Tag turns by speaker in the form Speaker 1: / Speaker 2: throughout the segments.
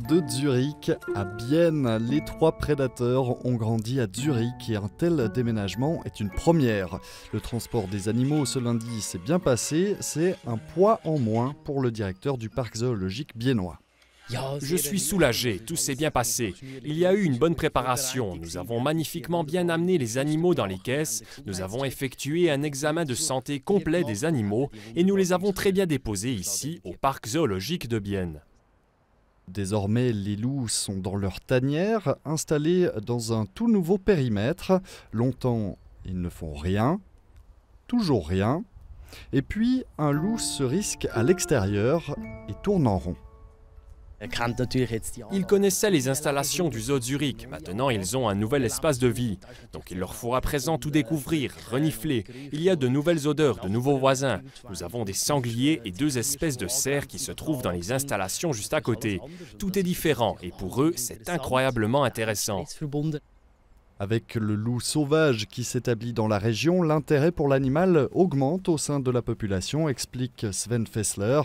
Speaker 1: de Zurich à Bienne. Les trois prédateurs ont grandi à Zurich et un tel déménagement est une première. Le transport des animaux ce lundi s'est bien passé, c'est un poids en moins pour le directeur du parc zoologique biennois.
Speaker 2: Je suis soulagé, tout s'est bien passé. Il y a eu une bonne préparation. Nous avons magnifiquement bien amené les animaux dans les caisses. Nous avons effectué un examen de santé complet des animaux et nous les avons très bien déposés ici, au parc zoologique de Bienne.
Speaker 1: Désormais, les loups sont dans leur tanière, installés dans un tout nouveau périmètre. Longtemps, ils ne font rien, toujours rien. Et puis, un loup se risque à l'extérieur et tourne en rond.
Speaker 2: Ils connaissaient les installations du zoo de Zurich. Maintenant, ils ont un nouvel espace de vie. Donc, il leur faut à présent tout découvrir, renifler. Il y a de nouvelles odeurs, de nouveaux voisins. Nous avons des sangliers et 2 espèces de cerfs qui se trouvent dans les installations juste à côté. Tout est différent et pour eux, c'est incroyablement intéressant.
Speaker 1: Avec le loup sauvage qui s'établit dans la région, l'intérêt pour l'animal augmente au sein de la population, explique Sven Fessler.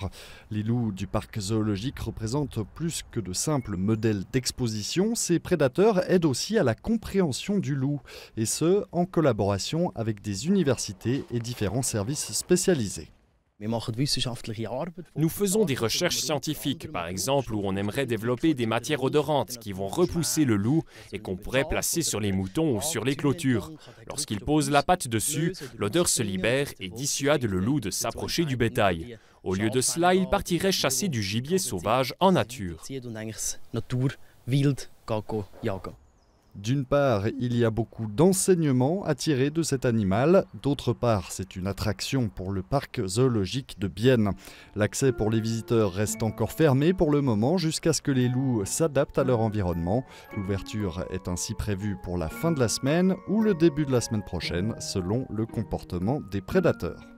Speaker 1: Les loups du parc zoologique représentent plus que de simples modèles d'exposition. Ces prédateurs aident aussi à la compréhension du loup, et ce, en collaboration avec des universités et différents services spécialisés.
Speaker 2: Nous faisons des recherches scientifiques, par exemple où on aimerait développer des matières odorantes qui vont repousser le loup et qu'on pourrait placer sur les moutons ou sur les clôtures. Lorsqu'il pose la patte dessus, l'odeur se libère et dissuade le loup de s'approcher du bétail. Au lieu de cela, il partirait chasser du gibier sauvage en nature.
Speaker 1: D'une part, il y a beaucoup d'enseignements à tirer de cet animal. D'autre part, c'est une attraction pour le parc zoologique de Bienne. L'accès pour les visiteurs reste encore fermé pour le moment jusqu'à ce que les loups s'adaptent à leur environnement. L'ouverture est ainsi prévue pour la fin de la semaine ou le début de la semaine prochaine, selon le comportement des prédateurs.